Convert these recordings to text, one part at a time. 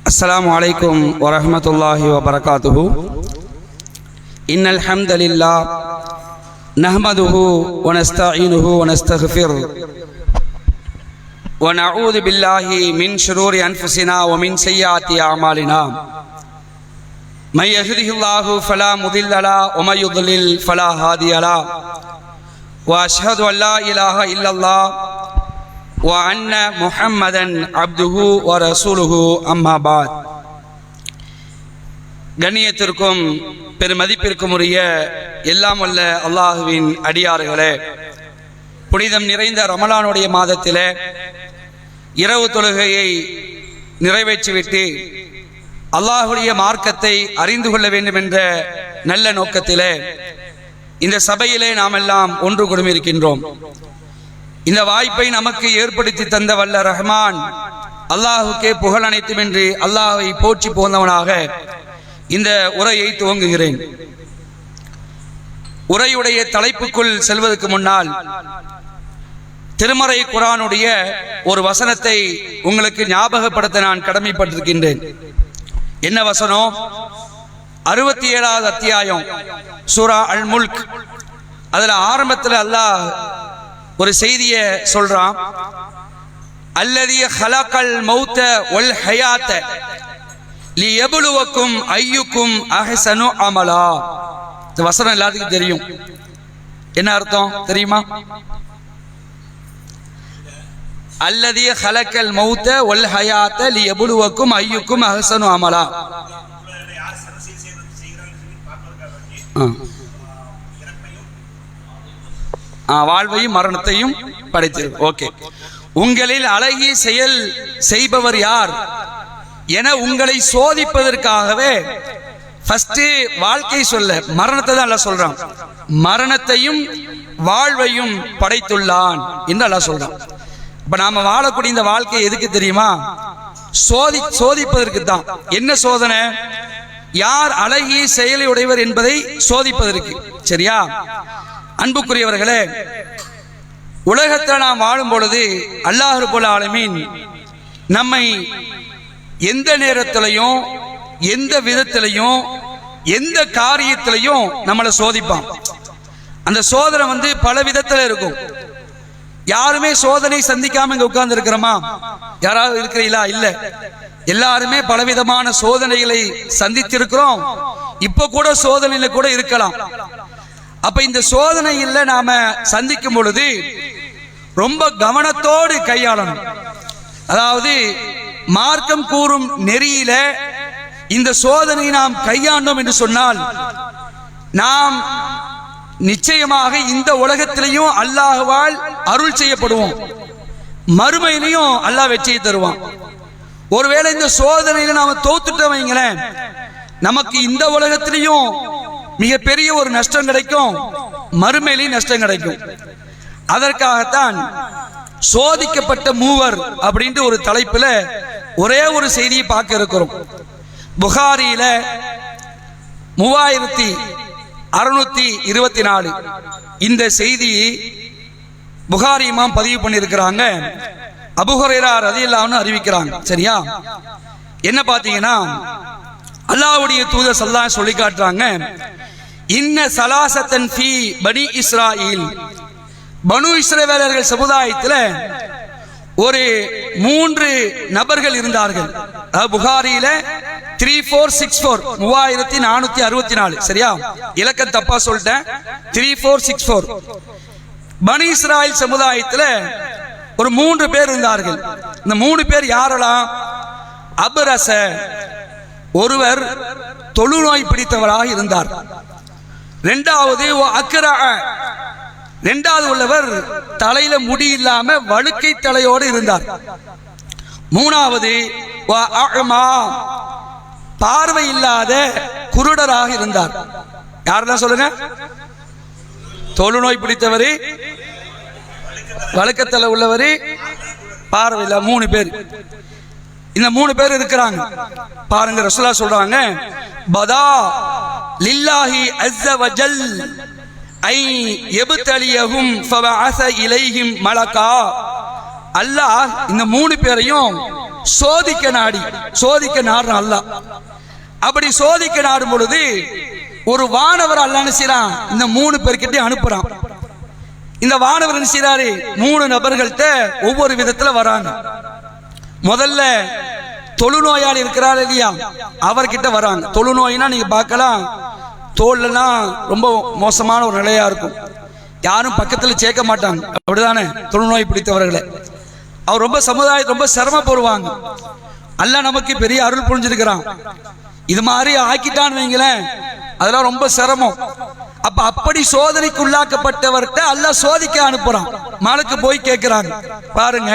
अस्सलामु अलैकुम वरहमतुल्लाहि वबरकातुहु। इन्नल हम्दलिल्लाह नहमदुहु व नस्तईनुहु व नस्तगफिर व नऊज़ु बिल्लाहि मिन शुरूरि अनफुसिना व मिन सय्यिआति अअमालिना। मन यहदिहिल्लाहु फला मुदिल्ल लहु व मन युद्लिल फला हादिय लहु व अशहदु अन ला इलाहा इल्लल्लाह व अन्न मुहम्मदन अब्दुहु व रसूलुहु अम्मा बाद। கண்ணியத்திற்கும் பெருமதிப்பிற்கும் உரிய எல்லாம் வல்ல அல்லாஹுவின் அடியார்களே, புனிதம் நிறைந்த ரமலானுடைய மாதத்திலே இரவு தொழுகையை நிறைவேற்றிவிட்டு அல்லாஹுடைய மார்க்கத்தை அறிந்து கொள்ள வேண்டும் என்ற நல்ல நோக்கத்திலே இந்த சபையிலே நாம் எல்லாம் ஒன்று கூடியிருக்கின்றோம். இந்த வாய்ப்பை நமக்கு ஏற்படுத்தி தந்த வல்ல ரஹ்மான் அல்லாஹுக்கே புகழ் அனைத்தும் என்று அல்லாஹை போற்றி போந்தவனாக இந்த உரையை துவங்குகிறேன். உரையுடைய தலைப்புக்குள் செல்வதற்கு முன்னால் திருமறை குர்ஆனுடைய ஒரு வசனத்தை உங்களுக்கு ஞாபகப்படுத்த நான் கடமைப்பட்டிருக்கின்றேன். என்ன வசனம்? 67வது அத்தியாயம் சூரா அல் முல்க். அதுல ஆரம்பத்தில் அல்லாஹ் ஒரு செய்தியை சொல்றான். அல்லதி ஹலகல் மௌத வல் ஹயாத லியப்லுவக்கும் அய்யுக்கும் அஹ்சனு அமலா. இந்த வசனம் எல்லாத்துக்கும் தெரியும். என்ன அர்த்தம் தெரியுமா? அல்லதி ஹலகல் மௌத வல் ஹயாத லியப்லுவக்கும் அய்யுக்கும் அஹ்சனு அமலா. வாழ்வையும் மரணத்தையும் படைத்து. ஓகே, உங்களில் அழகிய செயல் செய்பவர் யார் என உங்களை சோதிப்பதற்காகவே ஃபர்ஸ்ட் வாழ்க்கை சொல்ல மரணத்தை தான் அல்லாஹ் சொல்றான். மரணத்தையும் வாழ்வையும் படைத்துள்ளான் என்று அல்லாஹ் சொல்றான். இப்ப நாம வாழக்கூடிய இந்த வாழ்க்கை எதுக்கு தெரியுமா? சோதிப்பதற்கு தான். என்ன சோதனை? யார் அழகிய செயலை உடையவர் என்பதை சோதிப்பதற்கு. சரியா? அன்புக்குரியவர்களே, உலகத்தில் நாம் வாழும் பொழுது அல்லாஹ் ரப்பல் ஆலமீன் நம்மை எந்த நேரத்திலையும் எந்த விதத்திலையும் எந்த காரியத்திலையும் நம்மளை சோதிப்பான். அந்த சோதனை பல விதத்துல இருக்கும். யாருமே சோதனை சந்திக்காம இங்க உட்கார்ந்து இருக்கிறோமா? யாராவது இருக்கிறீங்களா? இல்ல. எல்லாருமே பலவிதமான சோதனைகளை சந்தித்திருக்கிறோம். இப்ப கூட சோதனையில கூட இருக்கலாம். அப்ப இந்த சோதனையில நாம சந்திக்கும் பொழுது ரொம்ப கவனத்தோடு கையாளணும். அதாவது மார்க்கம் கூறும் நெறியில இந்த சோதனையை நாம் கையாண்டோம் என்று சொன்னால் நாம் நிச்சயமாக இந்த உலகத்திலையும் அல்லாஹ்வால் அருள் செய்யப்படுவோம், மறுமையிலையும் அல்லாஹ் வெற்றியை தருவான். ஒருவேளை இந்த சோதனையில நாம தோத்துட்டோம் வைங்களேன், நமக்கு இந்த உலகத்திலையும் மிகப்பெரிய ஒரு நஷ்டம் கிடைக்கும், மறுமையிலையும் நஷ்டம் கிடைக்கும். அதற்காகத்தான் சோதிக்கப்பட்ட மூவர் அப்படின்ட்டு ஒரு தலைப்புல ஒரே ஒரு செய்தியை பார்க்க இருக்கிறோம். புகாரியில 3624 இந்த செய்தி புகாரி இமாம் பதிவு பண்ணியிருக்கிறாங்க. அபூ ஹுரைரா ரலியல்லாஹு அன்ஹு அறிவிக்கிறாங்க. சரியா? என்ன பாத்தீங்கன்னா, அல்லாஹ்வுடைய தூதர் ஸல்லல்லாஹு அலைஹி சொல்லி காட்டுறாங்க, இன்ன சலாசத்தன் ஃபீ பனி இஸ்ராயில், பனு இஸ்ரவேலர்கள் சமுதாயத்தில் ஒரு 3 நபர்கள் இருந்தார்கள். புகாரியில 3464 3464. சரியா? இலக்கம் தப்பா சொல்லிட்டேன், 3464. பனி இஸ்ராயில் சமுதாயத்தில் ஒரு 3 பேர் இருந்தார்கள். இந்த 3 பேர் யாரெல்லாம்? அபரச, ஒருவர் தொழுநோய் பிடித்தவராக இருந்தார். இரண்டாவது அக்ரா, இரண்டாவது உள்ளவர் தலையில முடி இல்லாம வழுக்கை தலையோடு இருந்தார். மூணாவது பார்வை இல்லாத குருடராக இருந்தார். யாரெல்லாம் சொல்லுங்க? தொழுநோய் பிடித்தவர், வழுக்கத்தலை உள்ளவர், பார்வை இல்ல, 3 பேர். இந்த 3 பேர் இருக்கிறாங்க. பாருங்க, ரசூலுல்லாஹ் சொல்றாங்க, பதா லில்லாஹி அஸ்ஸ வஜல் ஐ யப்தலியஹும் ஃபபஅஸ இலைஹிம் மலகா. அல்லாஹ் இந்த 3 பேரையும் சோதிக்க நாடுறான் அல்லாஹ். அப்படி சோதிக்க நாடும் பொழுது ஒரு வானவர் அல்லாஹ் செய்றான், இந்த 3 பேர்கிட்ட அனுப்புறான். இந்த வானவர் என்ன செய்றாரு, 3 நபர்கள்ட்ட ஒவ்வொரு விதத்துல வராங்க. முதல்ல தொழுநோயாளி இருக்கிறார் இல்லையா, அவர்கிட்ட வராங்க. தொழுநோயினா நீங்க பார்க்கலாம், தோல்லாம் ரொம்ப மோசமான ஒரு நிலையா இருக்கும், யாரும் பக்கத்துல சேர்க்க மாட்டாங்க, அப்படிதானே? தொழுநோய் பிடித்தவர்களை அவர் ரொம்ப சமுதாயம் ரொம்ப சிரமப்படுவாங்க. அல்லாஹ் நமக்கு பெரிய அருள் புரிஞ்சிருக்கிறான், இது மாதிரி ஆக்கிட்டான்னு வைங்களேன், அதெல்லாம் ரொம்ப சிரமம். அப்படி சோதனைக்கு உள்ளாக்கப்பட்டவர்கிட்ட அல்லாஹ் சோதிக்க அனுப்புறான். மலக்கு போய் கேட்கிறாங்க, பாருங்க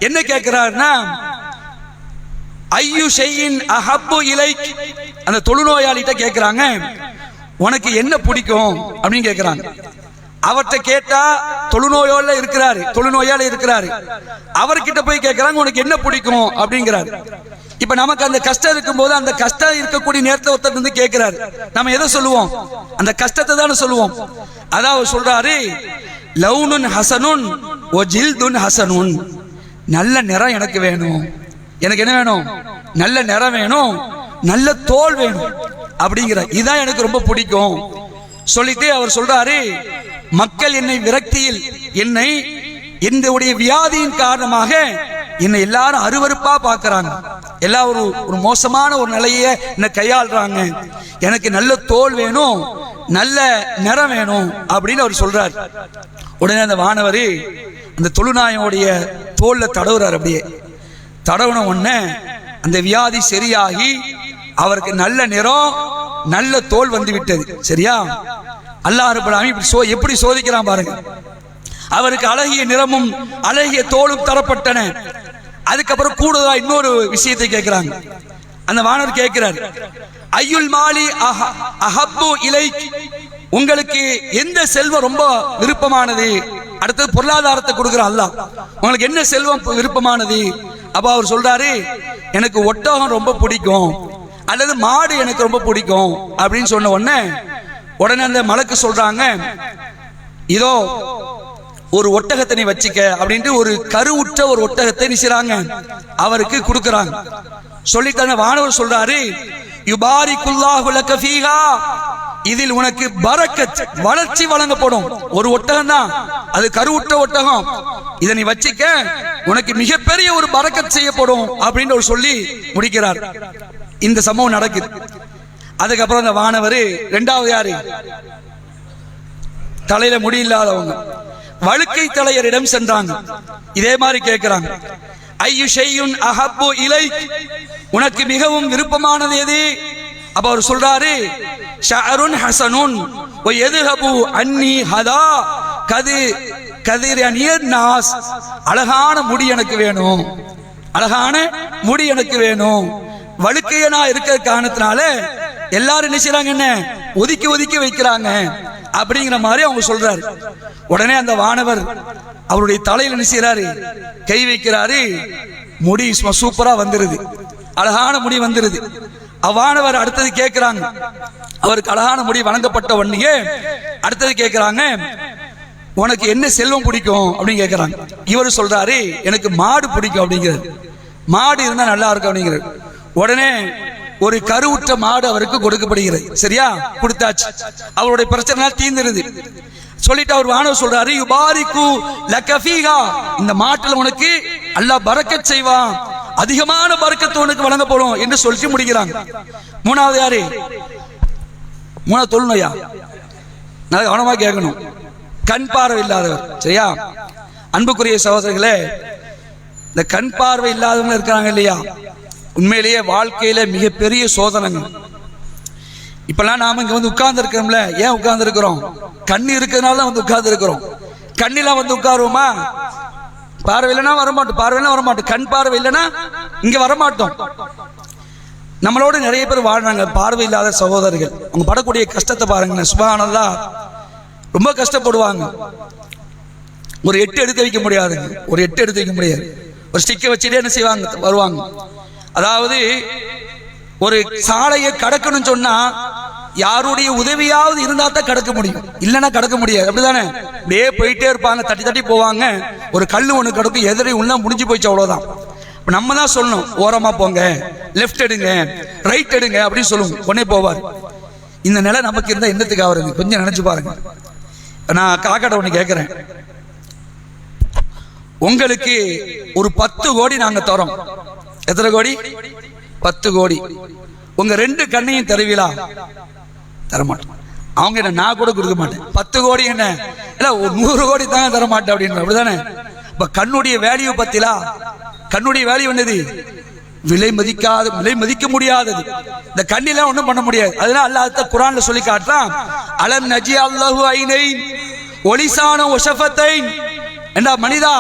என்ன கேட்கிறாருன்னா, ஐயு ஷைஇன் அஹப்பு இலைக், அந்த தொழுநோயாளிகிட்ட கேட்கிறாங்க, உனக்கு என்ன பிடிக்கும் அப்படின்னு கேட்கிறாங்க. அவர்கிட்ட கேட்டா தொழுநோயாளி இருக்கிறாரு, அவர்கிட்ட போய் கேட்கிறாங்க, உனக்கு என்ன பிடிக்கும் அப்படிங்கிறாரு. இப்ப நமக்கு அந்த கஷ்டம் இருக்கும் போது, அந்த கஷ்டம் இருக்கக்கூடிய நேரத்தில் ஒருத்தர் வந்து கேட்கிறாரு, நம்ம எதை சொல்லுவோம்? அந்த கஷ்டத்தை தானே சொல்லுவோம். அதாவது சொல்றாரு, லவுனுன் ஹசனுன் ஓ ஜில்துன் ஹசனுன், நல்ல நிறம் எனக்கு வேணும். எனக்கு என்ன வேணும்? நல்ல நிறம் வேணும், நல்ல தோல் வேணும் அப்படிங்கிற, இதுதான் எனக்கு ரொம்ப பிடிக்கும் சொல்லிட்டு அவர் சொல்றாரு, மக்கள் என்னை விரக்தியில், என்னை என்னுடைய வியாதியின் காரணமாக என்னை எல்லாரும் அருவருப்பா பார்க்கறாங்க, எல்லாம் ஒரு மோசமான ஒரு நிலையை என்னை கையாளுறாங்க, எனக்கு நல்ல தோல் வேணும், நல்ல நிறம் வேணும் அப்படின்னு அவர் சொல்றார். உடனே அந்த வானவர் அந்த தொழுநாயோடைய தோல்ல தடவுறார். அப்படியே தடவுன உடனே அந்த வியாதி சரியாகி அவருக்கு நல்ல நிறம் நல்ல தோல் வந்து விட்டது. சரியா? அல்லாஹ் ரப்பல் ஆலமீன் எப்படி சோதிக்கிறான் பாருங்க. அவருக்கு அழகிய நிறமும் அழகிய தோலும் தரப்பட்டன. அதுக்கப்புறம் கூடுதலா இன்னொரு விஷயத்தை கேட்கிறாங்க. அந்த வானவர் கேட்கிறார், ஐயுல் மாலி அஹப்பு இலைக், உங்களுக்கு எந்த செல்வம் ரொம்ப விருப்பமானது? அடுத்தது பொருளாதாரத்தை கொடுக்கிற அல்லாஹ், உங்களுக்கு என்ன செல்வம் விருப்பமானது? அப்ப அவர் சொல்றாரு, எனக்கு ஒட்டகம் ரொம்ப பிடிக்கும், அல்லது மாடு எனக்கு ரொம்ப பிடிக்கும் அப்படின்னு சொன்ன உடனே அந்த மலக்கு சொல்றாங்க, இதோ ஒரு ஒட்டகத்தை நீ வச்சிக்க அப்படின்ட்டு ஒரு கருவுற்ற ஒரு ஒட்டகத்தை நினைச்சாங்க அவருக்கு கொடுக்கறாங்க. சொல்லிட்டாங்க. வானவர் சொல்றாரு, யுபாரிக்குல்லாஹு லக ஃபீஹா, இதில் உனக்கு பரக்கத் வளர்ச்சி வழங்கப்படும். ஒரு ஒட்டகம் தான் அது, கருவுற்ற ஒட்டகம், இதை நீ வச்சிக்க, உனக்கு மிகப்பெரிய ஒரு பரக்கத் செய்யப்படும் அப்படின்னு ஒரு சொல்லி முடிக்கிறார். இந்த சம்பவம் நடக்குது. அதுக்கப்புறம் அந்த வானவர் ரெண்டாவது யாரு, தலையில முடி இல்லாதவங்க, வழுக்கை தலையரிடம் சென்றாங்க. இதே மாதிரி கேட்கிறாங்க, ஐயு ஷையுன் அஹப்பு இலைக், உனக்கு மிகவும் விருப்பமானது எது? அப்ப அவர் சொல்றாரு, ஷஅருன் ஹஸனுன் வ யذهபு அன்னி ஹதா கதிரனியர் நாஸ், அழகான முடி எனக்கு வேணும், அழகான முடி எனக்கு வேணும். வழுக்கையனா இருக்கிற காரணத்தினால எல்லாரும் என்ன செய்றாங்க, என்ன ஒதுக்கி ஒதுக்கி வைக்கிறாங்க அப்படிங்கிற மாதிரி அவங்க சொல்றாரு. உடனே அந்த வானவர் அவருடைய தலையில் என்ன செய்யறாரு, கை வைக்கிறாரு. முடி சூப்பரா வந்துருது, அழகான முடி வந்துருது. அவ்வானவர் அடுத்தது கேட்கிறாங்க, அவருக்கு அழகான முடி வழங்கப்பட்ட உடனே அடுத்தது கேட்கிறாங்க, உனக்கு என்ன செல்வம் பிடிக்கும் அப்படின்னு கேட்கிறாங்க. இவர் சொல்றாரு, எனக்கு மாடு பிடிக்கும் அப்படிங்கிறார். மாடு இருந்தா நல்லா இருக்கும் அப்படிங்கிறார். உடனே ஒரு கருவுற்ற மாடு அவருக்கு கொடுக்கப்படுகிறது. சரியா? கொடுத்தாச்சு. அவருடைய பிரச்சனை தீர்ந்துருது. சொல்லிட்டு அவர் வானவர் சொல்றாரு, யுபாரிக்கு லக ஃபீஹா, இந்த மாட்டில் உனக்கு அல்லாஹ் பரக்கத் செய்வான், அதிகமான பரக்கத்து உனக்கு வழங்கப்படும் என்று சொல்லி முடிக்கிறாங்க. மூணாவது யாரு? மூணாவது தொழுநோயா? நல்ல கவனமா கேட்கணும். கண் பார்வை இல்லாதவர். சரியா? அன்புக்குரிய சகோதரர்களே, இந்த கண் பார்வை இல்லாதவங்க இருக்கிறாங்க இல்லையா, உண்மையிலேயே வாழ்க்கையில மிகப்பெரிய சோதனைங்க. இப்பெல்லாம் நாம இங்க வந்து உட்கார்ந்து இருக்கிறோம்ல, ஏன் உட்கார்ந்து இருக்கிறோம்? கண்ணு இருக்கிறதுனால தான் வந்து உட்கார்ந்து இருக்கிறோம். கண்ணிலாம் வந்து உட்காருவோமா? பார்வை இல்லைன்னா வரமாட்டோம், பார்வையில வரமாட்டோம். கண் பார்வை இல்லைன்னா இங்க வரமாட்டோம். நம்மளோட நிறைய பேர் வாழ்றாங்க பார்வை இல்லாத சகோதரர்கள். அவங்க படக்கூடிய கஷ்டத்தை பாருங்க. சுப்ஹானல்லாஹ், ரொம்ப கஷ்டப்படுவாங்க. ஒரு எட்டு எடுத்து வைக்க முடியாதுங்க, ஒரு எட்டு எடுத்து வைக்க முடியாது. ஒரு ஸ்டிக்கை வச்சுட்டே என்ன செய்வாங்க, வருவாங்க. அதாவது ஒரு சாலையை கடக்கணும்னு சொன்னா யாருடைய உதவியாவது இருந்தா தான் கடக்க முடியும், இல்லைன்னா கடக்க முடியாது. அப்படிதானே? அப்படியே போயிட்டே இருப்பாங்க, தட்டி தட்டி போவாங்க. ஒரு கல்லு ஒண்ணு கடக்கும், எதிரி உள்ள முடிஞ்சு போயிடுச்சு, அவ்வளவுதான். நம்ம தான் சொல்லணும், ஓரமா போங்க, லெஃப்ட் எடுங்க, ரைட் எடுங்க அப்படின்னு சொல்லுவோம், உடனே போவார். இந்த நிலை நமக்கு இருந்தா என்னத்துக்கு ஆகுறது? கொஞ்சம் நினைச்சு பாருங்க. நான் காக்காட்ட ஒண்ணு கேட்கிறேன், உங்களுக்கு ஒரு 10 கோடி நாங்க தரோம். எத்தனை கோடி? 10 கோடி. உங்க 2 கண்ணையும் தருவீங்களா? தரமாட்டோம். அவங்க என்ன, நான் கூட கொடுக்க மாட்டேன். 10 கோடி என்ன இல்ல, ஒரு 100 கோடி தாங்க தர மாட்டேன் அப்படின்னு, அப்படிதானே? இப்ப கண்ணுடைய வேல்யூ பத்திலா? கண்ணுடைய வேல்யூ என்னது? விலை மதிக்க முடியாதது. இந்த கண்ணில ஒண்ணும் பண்ண முடியாது. அதனால அல்லாஹ் குர்ஆன்ல சொல்லி காட்டுறான், அலம் நஜி அல்லாஹு ஐனைன் ஒலிசான ஒஷஃபத்தைன். என்றா மனிதா,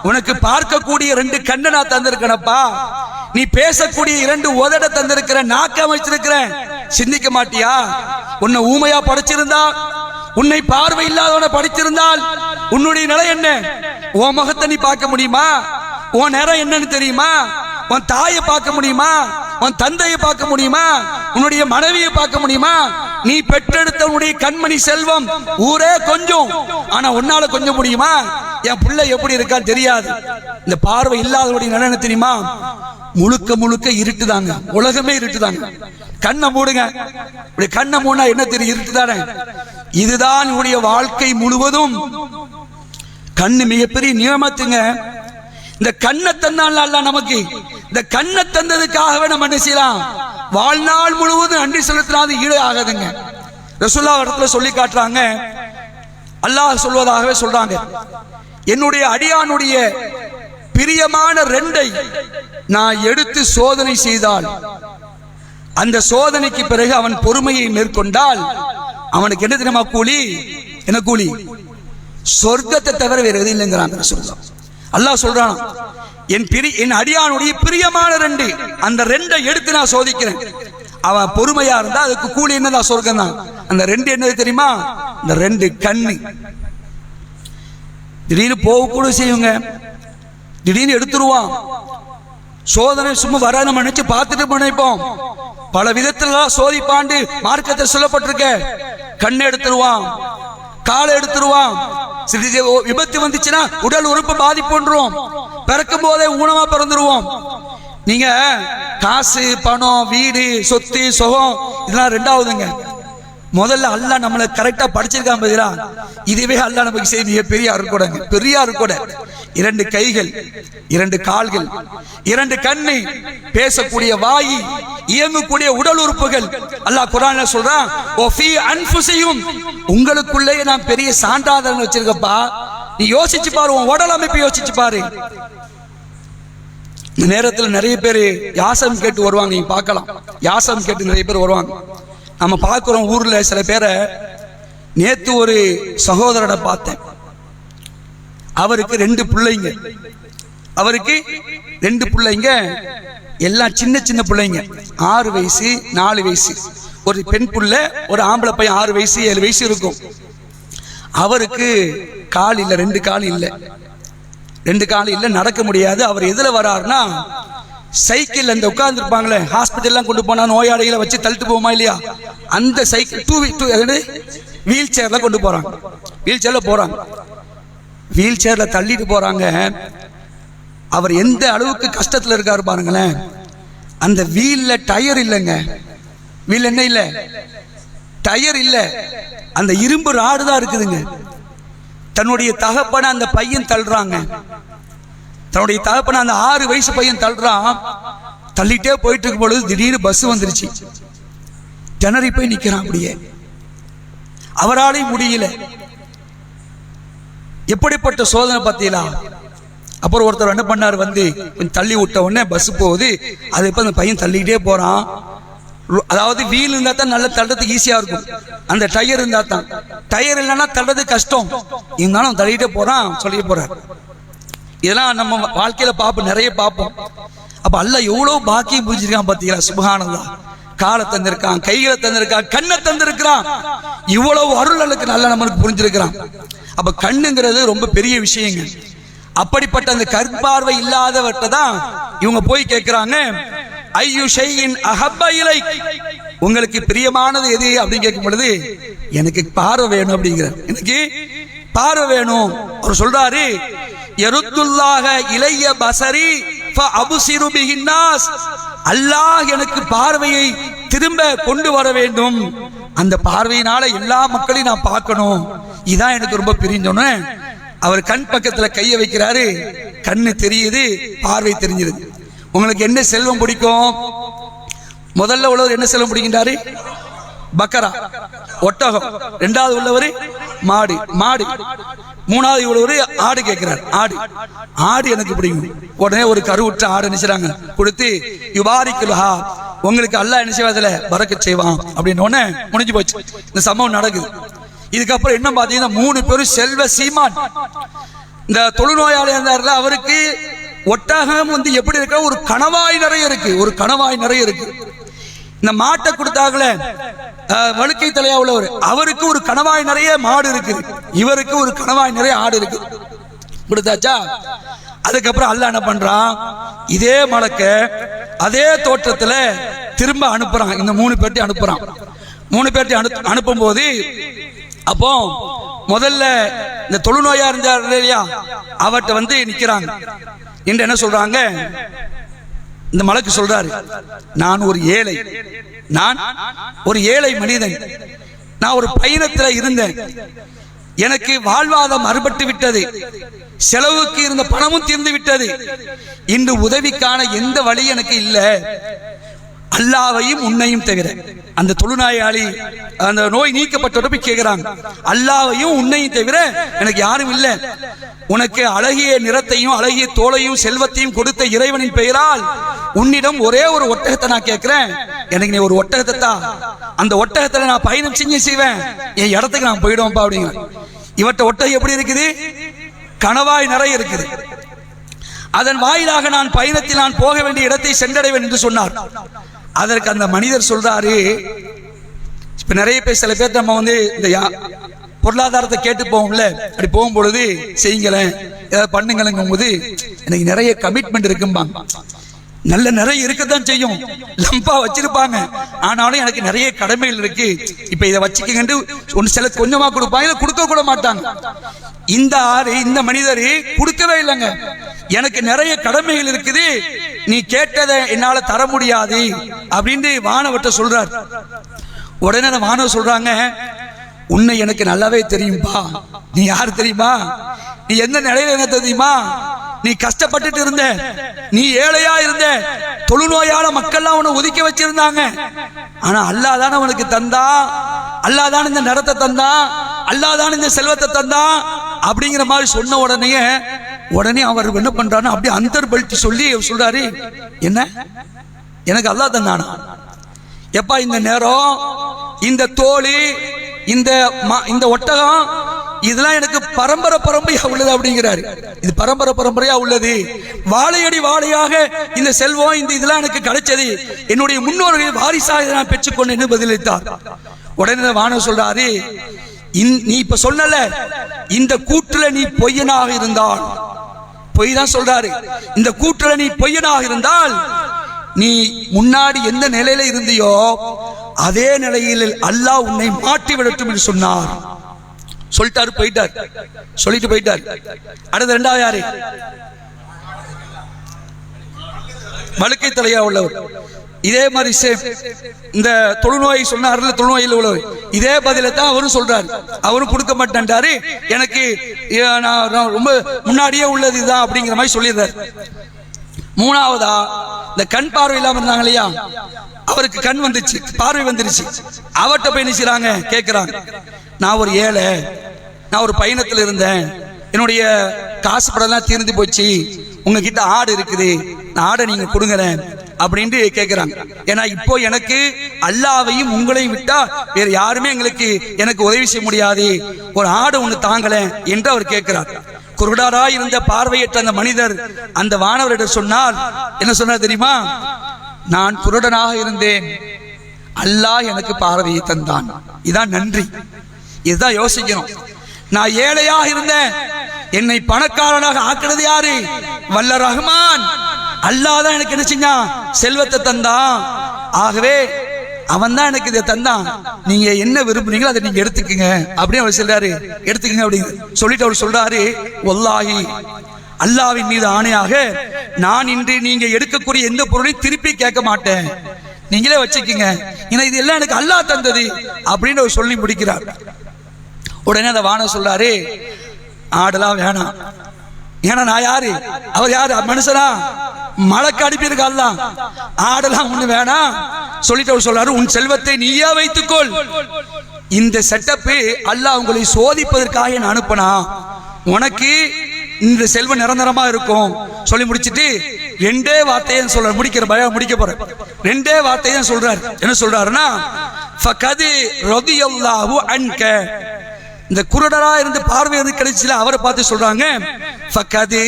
உனக்கு பார்க்கக்கூடிய 2 கண்ணை நான் தந்திருக்கேனப்பா, நீ பேசக்கூடிய 2 உதட தந்திருக்கிற, நாக்க அமைச்சிருக்கிறேன். சிந்திக்க மாட்டியா? உன்னை ஊமையா படைச்சிருந்தா, உன்னை பார்வை இல்லாதவனை படிச்சிருந்தால் உன்னுடைய நிலை என்ன? உன் முகத்தை நீ பார்க்க முடியுமா? உன் நேரம் என்னன்னு தெரியுமா? உன் தாயை பார்க்க முடியுமா? உன் தந்தையை பார்க்க முடியுமா? உன்னுடைய மனைவியை பார்க்க முடியுமா? நீ பெற்றெடுத்த உன்னுடைய கண்மணி செல்வம் ஊரே கொஞ்சம், ஆனா உன்னால கொஞ்சம் முடியுமா? என் பிள்ளை எப்படி இருக்கான்னு தெரியாது. இந்த பார்வை இல்லாதவருடைய நிலை தெரியுமா? முழுக்க முழுக்க இருட்டுதாங்க, உலகமே இருட்டுதாங்க. கண்ணை மூடுங்க, கண்ணை மூடா என்ன தெரியும்? இருட்டுதானே. இதுதான் உன்னுடைய வாழ்க்கை முழுவதும். கண்ணு மிகப்பெரிய நியமத்துங்க. இந்த கண்ணை தந்தான் அல்லாஹ் நமக்கு. இந்த கண்ணை தந்ததுக்காகவே நம்ம என்ன செய்யலாம்? வாழ்நாள் முழுவதும் நன்றி செலுத்தினாது ஈடு ஆகாதுங்க. ரசூலுல்லாஹ் இடத்துல சொல்லி காட்டுறாங்க, அல்லாஹ் சொல்வதாகவே சொல்றாங்க, என்னுடைய அடியானுடைய பிரியமான 2ஐ நான் எடுத்து சோதனை செய்தால், அந்த சோதனைக்கு பிறகு அவன் பொறுமையை மேற்கொண்டால் அவனுக்கு என்ன தெரியுமா கூலி? என்ன கூலி? சொர்க்கத்தை தவிர வேறு எது இல்லைங்கிறாங்க ரசூலுல்லாஹ். அல்லாஹ் சொல்றான், என் அடியானுடைய பிரியமான 2, அந்த 2ஐ எடுத்து நான் சோதிக்கிறேன். அவன் பொறுமையா இருந்தா அதுக்கு கூலி என்னதான்? சொர்க்கம் தான். அந்த 2 என்னது தெரியுமா? இந்த 2 கண்ணு. திடீர்னு போக கூட செய்யுங்க, திடீர்னு எடுத்துருவான். சோதனை சும்மா வர நம்ம நினைச்சு பார்த்துட்டு நினைப்போம். பல விதத்துல சோதிப்பாண்டு மார்க்கத்தை சொல்லப்பட்டிருக்க. கண்ணை எடுத்துருவான், காலை எடுத்துருவான். விபத்து வந்துச்சுன்னா உடல் உறுப்பு பாதிப்புன்றோம். பிறக்கும் போதே ஊனமா பிறந்துருவோம். நீங்க காசு, பணம், வீடு, சொத்து, சுகம் இதெல்லாம் 2வதுங்க. முதல்ல அல்லாஹ் நம்மளை கரெக்டா படிச்சிருக்கான் பதிலா, இதுவே அல்லாஹ் நமக்கு செய்ய மிகப்பெரிய அருட்கொடைங்க, பெரிய அருட்கொடை. 2 கைகள், 2 கால்கள், 2 கண்ணு, பேசக்கூடிய வாய், இயங்கக்கூடிய உடல் உறுப்புகள். அல்லாஹ் குர்ஆன்ல சொல்றான், ஒஃபி அன்ஃபுஸியும், உங்களுக்குள்ளே நான் பெரிய சான்றாதல் வச்சிருக்கப்பா. நீ யோசிச்சு பாரு, உன் உடல் அமைப்பு யோசிச்சு பாரு. இந்த நேரத்தில் நிறைய பேர் யாசம் கேட்டு வருவாங்க, நீங்க பார்க்கலாம். யாசம் கேட்டு நிறைய பேர் வருவாங்க. நம்ம பார்க்கிறோம் ஊர்ல சில பேரை. நேத்து ஒரு சகோதரனை பார்த்தேன். அவருக்கு 2 பிள்ளைங்க. அவருக்கு 2 பிள்ளைங்க, எல்லாம் சின்ன சின்ன பிள்ளைங்க. 6 வயசு, 4 வயசு. ஒரு பெண் பிள்ளை, ஒரு ஆம்பளை பையன் 6 வயசு 7 வயசு இருக்கும். அவருக்கு கால் இல்லை, 2 கால் இல்லை, 2 கால் இல்லை, நடக்க முடியாது. அவர் எதுல வராருன்னா, சைக்கிள் அந்த உட்கார்ந்து இருப்பாங்களே, ஹாஸ்பிட்டல்லாம் கொண்டு போனா நோயாளிகளை வச்சு தள்ளிட்டு போமா இல்லையா, அந்த சைக்கிள் வீல் சேர்ல கொண்டு போறாங்க. வீல் சேர்ல போறாங்க, வீல் சேர்ல தள்ளிட்டு போறாங்க. அவர் எந்த அளவுக்கு கஷ்டத்துல இருக்காரு பாருங்களேன். அந்த வீல்ல டயர் இல்லைங்க. வீல் என்ன இல்லை? டயர் இல்லை, அந்த இரும்பு ராடு தான் இருக்குதுங்க. தன்னுடைய தகப்பன அந்த பையன் தள்ளுறாங்க. தன்னுடைய தகப்பன அந்த 6 வயசு பையன் தள்ளுறான். தள்ளிட்டே போயிட்டு இருக்கும் பொழுது திடீர்னு பஸ் வந்துருச்சு. திணறி போய் நிக்கிறான். அப்படியே அவராலே முடியல. எப்படிப்பட்ட சோதனை பார்த்தீங்களா? அப்புறம் ஒருத்தர் என்ன பண்ணார், வந்து தள்ளி விட்ட உடனே பஸ் போகுது. அது இப்ப அந்த பையன் தள்ளிக்கிட்டே போறான். அதாவது வீல் இருந்தா தான் நல்ல தள்ளுறதுக்கு ஈஸியா இருக்கும். அந்த டயர் இருந்தா தான். டயர் இல்லைன்னா தள்ளுறது கஷ்டம். இருந்தாலும் தள்ளிட்டே போறான், சொல்லி போறார். இதெல்லாம் நம்ம வாழ்க்கையில பார்ப்போம், நிறைய பார்ப்போம். அப்ப அல்லாஹ் எவ்வளவு பாக்கியம் புரிஞ்சிருக்கான் பார்த்தீங்களா? சுப்ஹானல்லாஹ். காலை தந்திருக்கான், கைகளை தந்திருக்கான், கண்ணை தந்திருக்கிறான். இவ்வளவு அருளுக்கு நல்லா நம்மளுக்கு புரிஞ்சிருக்கிறான். அப்ப கண்ணுங்கிறது ரொம்ப பெரிய விஷயங்க. அப்படிப்பட்ட அந்த கற்பார்வை இல்லாதவர்கிட்ட தான் இவங்க போய் கேட்கிறாங்க, ஐயு ஷைஇன் அஹப்ப இலைக், உங்களுக்கு பிரியமானது எது அப்படின்னு கேட்கும் பொழுது, எனக்கு பார்வை வேணும் அப்படிங்கிறார். எனக்கு பார்வை வேணும். அவர் சொல்றாரு, யருத்துல்லாஹ இலைய பசரி ஃபஅப்சிரு பிஹின்னாஸ், அல்லாஹ் எனக்கு பார்வையை திரும்ப கொண்டு வர வேண்டும், அந்த பார்வையினால எல்லா மக்களையும் நான் பார்க்கணும், இதான் எனக்கு ரொம்ப பிரிஞ்சோன்னு அவர் கண் பக்கத்துல கைய வைக்கிறாரு. கண்ணு தெரியுது, பார்வை தெரிஞ்சிருது. உங்களுக்கு என்ன செல்வம் பிடிக்கும்? முதல்ல உள்ளவர் என்ன செல்வம் பிடிக்கின்றாரு? பக்கரா, ஒட்டகம். இரண்டாவது உள்ளவர் மாடு, மாடு. மூணாவது உள்ளவர் ஆடு கேட்கிறார், ஆடு. ஆடு எனக்கு பிடிக்கும். உடனே ஒரு கருவுற்ற ஆடு நினைச்சாங்க கொடுத்து, யுபாரிக்குலஹா, உங்களுக்கு அல்லாஹ் என்ன செய்வதில்ல பரக்கத் செய்வான் அப்படின்னு உடனே முடிஞ்சு போச்சு. இந்த சம்பவம் நடக்குது. இதுக்கப்புறம் என்ன பாத்தீங்கன்னா 3 பேரும் செல்வ சீமான். இந்த தொழுநோயாளி இருந்தார்ல, அவருக்கு ஒட்டகம் எப்படி இருக்க, ஒரு கணவாய் நிறைய இருக்கு, ஒரு கணவாய் நிறைய இருக்கு. இந்த மாட்டை கொடுத்தாங்களே வழுக்கை தலையா உள்ளவர், அவருக்கு ஒரு கணவாய் நிறைய மாடு இருக்கு, இவருக்கு ஒரு கணவாய் நிறைய ஆடு இருக்கு. கொடுத்தாச்சா? அதுக்கப்புறம் அல்லாஹ் என்ன பண்றான், இதே மலக்க அதே தோற்றத்துல திரும்ப அனுப்புறான். இந்த 3 பேர்ட்டையும் அனுப்புறான். 3 பேர்ட்டையும் அனுப்பும் போது, அப்போ முதல்ல இந்த தொழுநோயா இருந்தார் இல்லையா, அவர்கிட்ட நிக்கிறாங்க. என்று என்ன சொல்றாங்க, இந்த மலக்கு சொல்றாரு, நான் ஒரு ஏழை, நான் ஒரு ஏழை மனிதன், நான் ஒரு பயணத்துல இருந்தேன், எனக்கு வாழ்வாதாரம் அறுபட்டு விட்டது, செலவுக்கு இருந்த பணமும் தீர்ந்து விட்டது, இன்று உதவிக்கான எந்த வழி எனக்கு இல்லை, அல்லாவையும் உன்னையும் தவிர. அந்த தொழுநோயாளி அந்த நோய் நீக்கப்பட்டோட கேட்கிறாங்க, அல்லாவையும் உன்னையும் தவிர எனக்கு யாரும் இல்லை, உனக்கு அழகிய நிறத்தையும் அழகிய தோலையும் செல்வத்தையும் கொடுத்த இறைவனின் பெயரால் உன்னிடம் ஒரே ஒரு ஒட்டகத்தை நான் கேட்கிறேன், எனக்கு நீ ஒரு ஒட்டகத்தை தான், அந்த ஒட்டகத்துல நான் பயணம் செஞ்சு செய்வேன், என் இடத்துக்கு நான் போயிடுவோம்ப்பா அப்படிங்க. இவற்ற ஒட்டகம் எப்படி இருக்குது? கணவாய் நிறைய இருக்குது. அதன் வாயிலாக நான் பயணத்தில் நான் போக வேண்டிய இடத்தை சென்றடைவேன் என்று சொன்னார். அதற்கு அந்த மனிதர் சொல்றாரு, இப்ப நிறைய பேர் சில பேர் நம்ம இந்த பொருளாதாரத்தை கேட்டு போவோம்ல, அப்படி போகும்பொழுது செய்யுங்களேன் ஏதாவது பண்ணுங்களேங்கும் போது எனக்கு நிறைய கமிட்மெண்ட் இருக்கும்பாங்க. நல்ல நிறைய இருக்கத்தான் செய்யும், லம்பா வச்சிருப்பாங்க, ஆனாலும் எனக்கு நிறைய கடமைகள் இருக்கு, இப்ப இதை வச்சுக்கிட்டு ஒன்று சில கொஞ்சமா கொடுப்பாங்க, இதை கொடுக்க கூட மாட்டாங்க. இந்த மனிதர் கொடுக்கவே இல்லைங்க, எனக்கு நிறைய கடமைகள் இருக்குது, நீ கேட்டதை என்னால தர முடியாது அப்படின்னு வானவர்கிட்ட சொல்றார். உடனே அந்த வானவர் சொல்றாங்க, உன்னை எனக்கு நல்லாவே தெரியும்பா, நீ யாரு தெரியுமா, நீ எந்த நிலையில என்ன தெரியுமா, நீ கஷ்டப்பட்டுட்டு இருந்த, நீ ஏழையா இருந்த, தொழுநோயால மக்கள்லாம் உன்னை ஒதுக்கி வச்சிருந்தாங்க, ஆனா அல்லாஹ் தானே உனக்கு தந்தா, அல்லாஹ் தானே இந்த நிறத்தை தந்தா, அல்லாஹ் தானே இந்த செல்வத்தை தந்தா அப்படிங்கிற மாதிரி சொன்ன உடனே அவர் என்ன பண்றாரு, அப்படியே அந்தர்பல்ட்டி சொல்லி சொல்றாரு, என்ன எனக்கு அல்லாஹ் தந்தானா, எப்பா இந்த நேரம் இந்த தோழி இந்த ஒட்டகம் இதெல்லாம் எனக்கு பரம்பரையா உள்ளது அப்படிங்கிறாரு. இது பரம்பரையா உள்ளது, வாழையடி வாழையாக இந்த செல்வம் இதெல்லாம் எனக்கு கிடைச்சது, என்னுடைய முன்னோர்கள் வாரிசாக நான் பெற்றுக்கொண்டேன்னு பதிலளித்தார். உடனே வானவர் சொல்றாரு, நீ இப்ப சொன்னல இந்த கூற்றுல நீ பொய்யனாக இருந்தால், பொய் தான் சொல்றாரு, இந்த கூற்றுல நீ பொய்யனாக இருந்தால் நீ முன்னாடி எந்த நிலையில இருந்தியோ அதே நிலையில் அல்லாஹ் உன்னை மாற்றி விடட்டும் என்று சொன்னார். சொல்லிட்டாரு, போயிட்டார், சொல்லிட்டு போயிட்டார். அடுத்த இரண்டாவது யாரு? வழுக்கை தலையா உள்ளவர். இதே மாதிரி இந்த தொழுநோயை சொன்னார்ல, தொழுநோயில் உள்ளவர் இதே பதில தான் அவரும் சொல்றாரு. அவரும் கொடுக்க மாட்டேன்டாரு, எனக்கு நான் ரொம்ப முன்னாடியே உள்ளது இதுதான் அப்படிங்கிற மாதிரி சொல்லிடுறாரு. மூணாவதா இந்த கண் பார்வை இல்லாம இருந்தாங்க இல்லையா, அவருக்கு கண் வந்துச்சு, பார்வை வந்துருச்சு. அவர்கிட்ட போய் நினைச்சாங்க, கேட்கிறாங்க, நான் ஒரு ஏழை, நான் ஒரு பயணத்தில் இருந்தேன், என்னுடைய காசு படம்லாம் தீர்ந்து போச்சு, உங்ககிட்ட ஆடு இருக்குது, நான் ஆடை நீங்க கொடுங்களேன் அப்படின்ட்டு கேட்கிறாங்க. ஏன்னா இப்போ எனக்கு அல்லாவையும் உங்களையும் விட்டா வேற யாருமே எனக்கு உதவி செய்ய முடியாது, ஒரு ஆடு ஒண்ணு தாங்கல என்று அவர் கேட்கிறார். குருடாராய் இருந்த பார்வையற்ற அந்த மனிதர் அந்த வானவரிடம் சொன்னால் என்ன சொன்னார் தெரியுமா, நான் குருடனாக இருந்தேன், அல்லாஹ் எனக்கு பார்வையை தந்தான், இதான் நன்றி. இதுதான் யோசிக்கணும். நான் ஏழையாக இருந்தேன், என்னை பணக்காரனாக ஆக்குறது யாரு? வல்ல ரஹ்மான் அல்லாஹ் தான் எனக்கு என்ன செஞ்சான், செல்வத்தை தந்தான். ஆகவே அவன் தான் எனக்கு இதை தந்தான், நீங்க என்ன விரும்புறீங்களோ அதை நீங்க எடுத்துக்கங்க அப்படின்னு அவர் சொல்றாரு. எடுத்துக்கங்க அப்படின்னு சொல்லிட்டு அவர் சொல்றாரு, வல்லாஹி அல்லாஹ்வின் மீது ஆணையாக நான் இன்று நீங்க எடுக்கக்கூடிய எந்த பொருளையும் திருப்பி கேட்க மாட்டேன், நீங்களே வச்சுக்கீங்க, ஏன்னா இது எல்லாம் எனக்கு அல்லாஹ் தந்தது அப்படின்னு அவர் சொல்லி முடிக்கிறார். உடனே அந்த வான சொல்றாரு, ஆடெல்லாம் வேணாம், ஏன்னா நான் யாரு, அவர் யாரு, மனுஷனா, மழைக்கு அனுப்பியிருக்க அல்லாஹ், ஆடெல்லாம் ஒண்ணு வேணாம் சொல்லிட்டு அவர் சொல்றாரு, உன் செல்வத்தை நீயே வைத்துக்கொள், இந்த செட்டப்பு அல்லாஹ் உங்களை சோதிப்பதற்காக நான் அனுப்பினா, உனக்கு இந்த செல்வம் நிரந்தரமா இருக்கும் சொல்லி முடிச்சிட்டு ரெண்டே வார்த்தையை சொல்ற முடிக்க போறேன். ரெண்டே வார்த்தையை சொல்றாரு. என்ன சொல்றாருன்னா, ஃபகது ரதியல்லாஹு அன்க, இந்த குருடரா இருந்து பார்வை இருந்து கிடைச்சல அவரை பார்த்து சொல்றாங்க, ஃபகது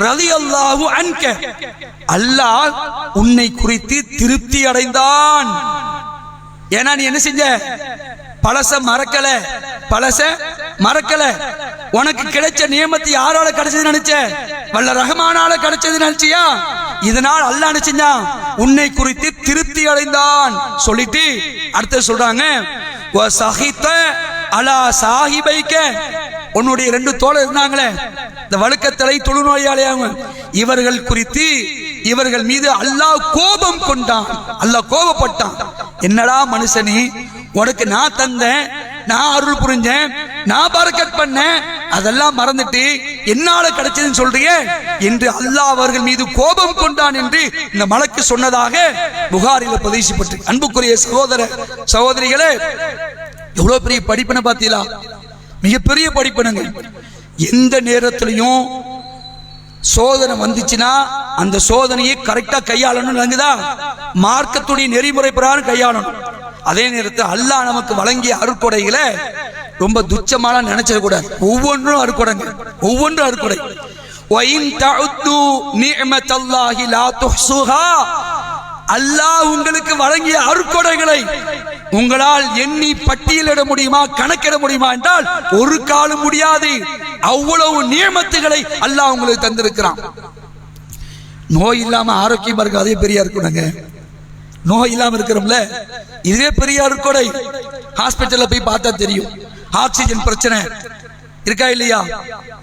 ரதியல்லாஹு அன்க, அல்லாஹ் உன்னை குறித்து திருப்தி அடைந்தான். ஏன்னா நீ என்ன செஞ்ச, பழச மறக்கல, உனக்கு கிடைச்ச நியமத்து யாரால கிடைச்சது நினைச்ச, வல்ல ரஹ்மானால கிடைச்சது நினைச்சியா, இதனால் அல்லாஹ் என்ன செஞ்சான், உன்னை குறித்து திருப்தி அடைந்தான் சொல்லிட்டு அடுத்து சொல்றாங்க, வ சஹித அலா சாஹிபைக, உன்னுடைய ரெண்டு தோழர் இருந்தாங்களே இந்த வழுக்கத்தலை தொழுநோயாளியாக, இவர்கள் குறித்து இவர்கள் மீது அல்லாஹ் கோபம் கொண்டான், அல்லாஹ் கோபப்பட்டான். என்னடா மனுஷனி, உனக்கு நான் தந்தேன், நான் அருள் புரிஞ்சேன், நான் பரக்கத் பண்ணேன், அதெல்லாம் மறந்துட்டு என்னால கிடைச்சதுன்னு சொல்றியே என்று அல்லாஹ் அவர்கள் மீது கோபம் கொண்டான் என்று இந்த மலக்கு சொன்னதாக புகாரில பதிவு செய்யப்பட்டு. அன்புக்குரிய சகோதர சகோதரிகளே, எவ்வளவு பெரிய படிப்பினை பார்த்தீங்களா, மிகப்பெரிய படிப்பினங்க. எந்த நேரத்திலையும் சோதனை வந்துச்சுன்னா அந்த சோதனையை கரெக்டா கையாளணும், மார்க்கத்துடைய நெறிமுறை பிரகாரம் கையாளணும். அதே நேரத்தில் அல்லாஹ் நமக்கு வழங்கிய அருட்கொடைகளை ரொம்ப துச்சமான நினைச்சிடக்கூடாது. ஒவ்வொன்றும் அருட்கொடைங்க, ஒவ்வொன்றும் அருட்கொடை. அல்லாஹ் உங்களுக்கு வழங்கிய அருட்கொடைகளை உங்களால் எண்ணி பட்டியலிட முடியுமா, கணக்கிட முடியுமா என்றால் ஒரு காலம் முடியாது. அவ்வளவு நியமத்துகளை அல்லாஹ் உங்களுக்கு தந்திருக்கிறான். நோய் இல்லாம ஆரோக்கியமா இருக்கு, அதே பெரிய அருட்கொடைங்க. நோய் இல்லாம இருக்கிறோம்ல, இதே பெரிய அருட்கொடை. ஹாஸ்பிட்டல்ல போய் பார்த்தா தெரியும், ஆக்சிஜன் பிரச்சனை இருக்கா இல்லையா,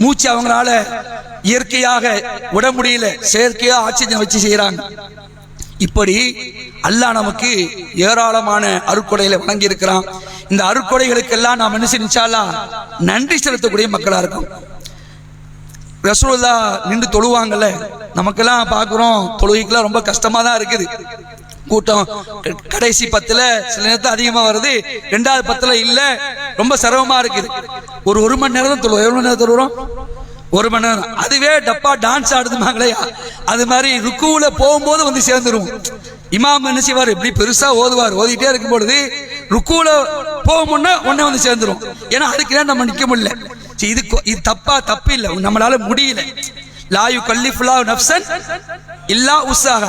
மூச்சு அவங்களால இயற்கையாக விட முடியல, செயற்கையா ஆக்சிஜன் வச்சு செய்யறாங்க. இப்படி அல்லாஹ் நமக்கு ஏராளமான அருட்கொடைகளை வழங்கி இருக்கிறான். இந்த அருட்கொடைகளுக்கெல்லாம் நாம் என்ன செஞ்சா நன்றி செலுத்தக்கூடிய மக்களா இருக்கும். ரசூலுல்லாஹ் நின்று தொழுவாங்கல்ல, நமக்கெல்லாம் பார்க்குறோம் தொழுகைக்கெல்லாம் ரொம்ப கஷ்டமா தான் இருக்குது. கூட்டம் கடைசி 10ல சில நேரத்தில் அதிகமா வருது, 2வது 10ல இல்ல, ரொம்ப சிரமமா இருக்குது. ஒரு மணி நேரம் தான் தொழுவோம். எவ்வளவு நேரம் தொழுவோம்? 1 மணி நேரம். அதுவே டப்பா டான்ஸ் ஆடுதுமாங்களே, அது மாதிரி ருக்குவுல போகும்போது வந்து சேர்ந்துரும். இமாம் என்ன செய்வார், இப்படி பெருசா ஓதுவார், ஓதிட்டே இருக்கும் பொழுது ருக்குவுல போகும்னா உடனே வந்து சேர்ந்துரும். ஏன்னா அதுக்கு நம்ம நிக்க முடியல. இது தப்பு இல்லை, நம்மளால முடியல. லாயு கல்லிஃபுல்லாஹு நஃப்ஸன் இல்லா உஸ்ஸாஹா.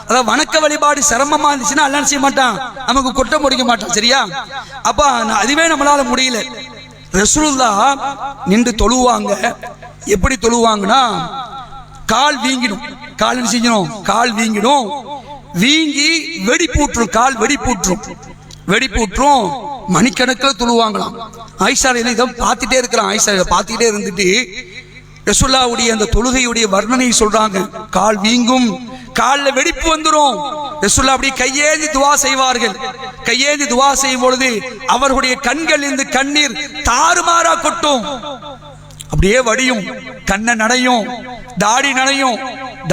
அதாவது வணக்க வழிபாடு சிரமமா இருந்துச்சுன்னா அல்லாஹ் செய்ய மாட்டான், நமக்கு கொட்ட முடிக்க மாட்டான். சரியா? அப்ப அதுவே நம்மளால முடியல. ரசூலுல்லாஹ் நின்று தொழுவாங்க. எப்படி தொழுவாங்கன்னா, கால் வீங்கிடும், கால் என்ன செஞ்சிடும், கால் வீங்கிடும், வீங்கி வெடிப்பூற்றும், கால் வெடிப்பூற்றும், மணிக்கணக்கில் தொழுவாங்களாம். ஆயிஷா இதை பார்த்துட்டே இருக்கிறான். ஆயிஷா இதை பார்த்துக்கிட்டே இருந்துட்டு ரசூலுல்லாஹ்வுடைய அந்த தொழுகையுடைய வர்ணனை சொல்றாங்க. கால் வீங்கும், காலில் வெடிப்பு வந்துடும். ரசூலுல்லாஹ் அப்படி கையேந்தி துவா செய்வார்கள். கையேந்தி துவா செய்யும் பொழுது அவர்களுடைய கண்கள் இருந்து கண்ணீர் தாறுமாறா கொட்டும், அப்படியே வடியும், கண்ணை நடையும், தாடி நடையும்,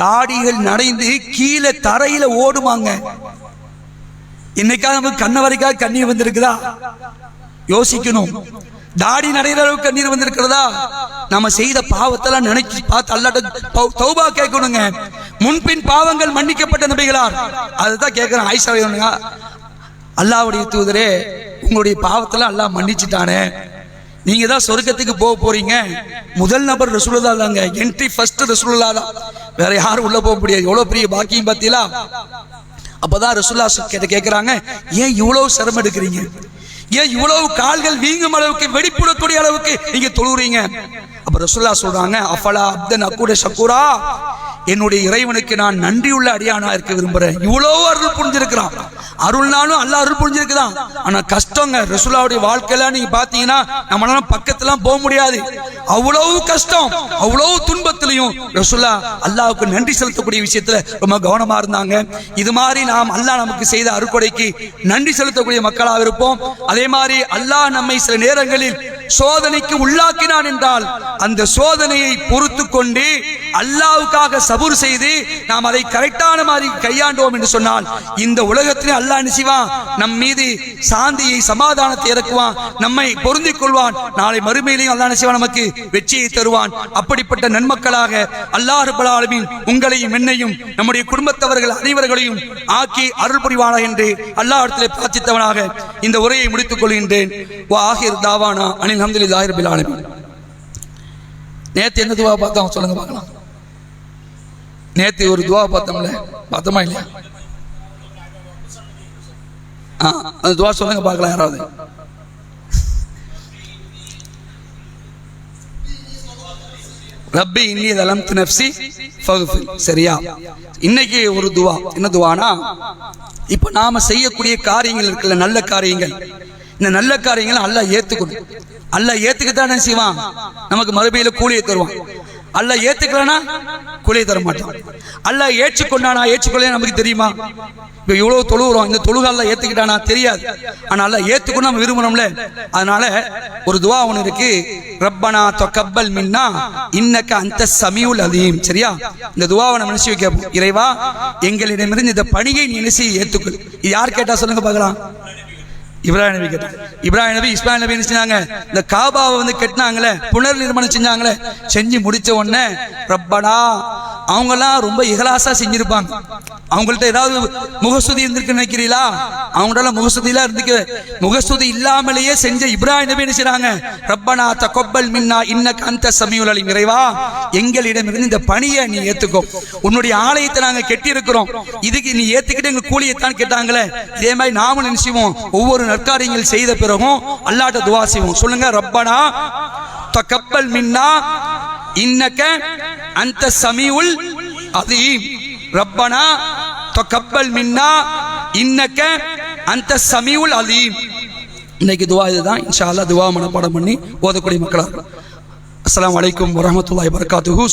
தாடிகள் நடைந்து கீழே தரையில ஓடுவாங்க. இன்னைக்காக நமக்கு கண்ண வரைக்காக கண்ணீர் வந்திருக்குதா யோசிக்கணும். தாடி நடைகிற அளவுக்கு கண்ணீர் வந்திருக்கிறதா? நம்ம செய்த பாவத்தெல்லாம் நினைச்சு பார்த்து அல்லாஹ்ட்ட தௌபா கேட்கணுங்க. முன்பின் பாவங்கள் மன்னிக்கப்பட்ட நபிகளார் அதுதான் கேட்கிறேன். ஆயிஷா அல்லாஹ்வுடைய தூதரே, உங்களுடைய பாவத்தெல்லாம் அல்லாஹ் மன்னிச்சுட்டானே, நீங்க தான் சொர்க்கத்துக்கு போக போறீங்க. முதல் நபர் ரசூலுல்லாஹ் தாங்க, என்ட்ரி ஃபர்ஸ்ட் ரசூலுல்லாஹ் தான், வேற யாரும் உள்ள போக முடியாது. எவ்வளவு பெரிய பாக்கியம் பார்த்தீங்களா? அப்பதான் ரசூலுல்லாஹ் கேட்கிறாங்க, ஏன் இவ்வளவு சிரமம் எடுக்கிறீங்க, ஏன் இவ்வளவு கால்கள் வீங்கும் அளவுக்கு வெடிப்புடக்கூடிய அளவுக்கு நீங்க தொழுறீங்க? அப்ப ரசூலுல்லாஹ் சொல்றாங்க, அஃபலா அப்தன் அக்கூட ஷக்கூரா, என்னுடைய இறைவனுக்கு நான் நன்றியுள்ள அடியானா இருக்க விரும்புறேன். இவ்வளவு அருள் புரிஞ்சிருக்கிறான். அருள்னாலும் அல்லாஹ் அருள் புரிஞ்சிருக்குதான். ஆனா கஷ்டங்க. ரசூலுல்லாஹ்வுடைய வாழ்க்கையில நீங்க பாத்தீங்கன்னா நம்மளால பக்கத்துலாம் போக முடியாது. அவ்வளவு கஷ்டம், அவ்வளவு துன்பத்திலையும் ரசூலுல்லாஹ் அல்லாஹ்வுக்கு நன்றி செலுத்தக்கூடிய விஷயத்துல ரொம்ப கவனமா இருந்தாங்க. இது மாதிரி நாம் அல்லாஹ் நமக்கு செய்த அருட்கொடைக்கு நன்றி செலுத்தக்கூடிய மக்களாக இருப்போம். அதே மாதிரி அல்லாஹ் நம்மை சில நேரங்களில் சோதனைக்கு உள்ளாக்கினான் என்றால் அந்த சோதனையை பொறுத்து கொண்டு அல்லாஹ்வுக்காக சபூர் செய்து நாம் அதை கரெக்டான மாதிரி கையாண்டோம் என்று சொன்னால் இந்த உலகத்திலே அல்லாஹ் நினைவான், நம் மீது சாந்தியை சமாதானத்தை இறக்குவான், நம்மை பொருந்திக் கொள்வான். நாளை மறுமையிலையும் அல்லாஹ் நினைவான் நமக்கு வெற்றியை தருவான். அப்படிப்பட்ட நன்மக்களாக அல்லாஹ் ரப்பல் ஆலமீன் உங்களையும் என்னையும் நம்முடைய குடும்பத்தவர்கள் அனைவர்களையும் ஆக்கி அருள் புரிவானாக என்று அல்லாஹ்விடத்திலே பிரார்த்தித்தவனாக இந்த உரையை முடித்துக் கொள்கின்றேன். வாஹிர் தாவானா அனில் அல்ஹம்துலில்லாஹி ரப்பில் ஆலமீன். நேத்து என்ன துவா பார்த்தோம் சொல்லுங்க பார்க்கலாம். நேத்து ஒரு துவா பார்த்தோம்ல, பார்த்தோமா இல்லையா? அந்த துவா சொல்லுங்க பார்க்கலாம் யாராவது. ரப்பி இன்னி ஸலம்து நஃப்ஸி ஃபக்ஃபிர். சரியா? இன்னைக்கு ஒரு துவா. என்ன துவானா, இப்ப நாம செய்யக்கூடிய காரியங்கள் இருக்குல்ல, நல்ல காரியங்கள், இந்த நல்ல காரியங்களை அல்லாஹ் ஏத்துக்கணும். அல்லாஹ் ஏத்துக்கிட்டானே செய்வான், நமக்கு மறுபடியில கூலியை தருவான். அல்லாஹ் ஏத்துக்கலனா கூலியை தர மாட்டான். அல்லாஹ் ஏற்றுக்கொண்டானா ஏற்றுக்கொள்ள நமக்கு தெரியுமா? இப்ப இவ்வளவு தொழுகிறோம், இந்த தொழுகை அல்லாஹ் ஏத்துக்கிட்டானா தெரியாது. ஆனா அல்லாஹ் ஏத்துக்கணும் நம்ம விரும்பணும்ல. அதனால ஒரு துவா ஒன்று இருக்கு, ரப்பனா தகப்பல் மின்னா இன்னக அன்த ஸமீஉல் அலீம். சரியா? இந்த துவாவை நம்ம நினைச்சு வைக்க, இறைவா எங்களிடமிருந்து இந்த பணியை நீ நினைச்சு ஏத்துக்கொள். இது யார் கேட்டா சொல்லுங்க பார்க்கலாம். இப்ராஹிம் நபி கேட்டாங்க. இப்ராஹிம் நபி இஸ்மாயில் நபி என்ன செஞ்சாங்க, இந்த காபாவை வந்து கட்டினாங்களே, புனர் நிர்மாணம் செஞ்சாங்களே, செஞ்சு முடிச்ச உடனே ரப்பனா, அவங்கெல்லாம் ரொம்ப இகலாசா செஞ்சிருப்பாங்க. அவங்கள்ட்ட ஏதாவது முகஸ்துதி இருந்திருக்கு நினைக்கிறீங்களா? அவங்களால முகஸ்துதிலாம் இருந்துக்கு முகஸ்துதி இல்லாமலேயே செஞ்ச இப்ராஹிம் நபி என்ன செய்றாங்க, ரப்பனா தகப்பல் மின்னா இன்னக அன்த ஸமீஉல் அலீம். இறைவா எங்களிடமிருந்து இந்த பணியை நீ ஏத்துக்கோ. உன்னுடைய ஆலயத்தை நாங்க கெட்டி இருக்கிறோம், இதுக்கு நீ ஏத்துக்கிட்டு எங்க கூலியத்தான் கேட்டாங்களே, இதே மாதிரி நாமும் நினைச்சுவோம். ஒவ்வொரு நற்காரியங்கள் செய்த பிறகும் அல்லாஹ்ட்ட துஆ செய்வோம். சொல்லுங்க, ரப்பனா தகப்பல் மின்னா இன்னக அன்த ஸமீஉல் அலீம். ரப்பனா தகப்பல் மின்னா இன்னக அன்த ஸமீஉல் அலீம். இன்னைக்கு துஆ இதுதான். இன்ஷா அல்லாஹ் துஆ மனப்பாடம் பண்ணி ஓதக்கூடிய மக்களா. அஸ்ஸலாமு அலைக்கும் வரஹ்மத்துல்லாஹி வபரகாத்துஹு.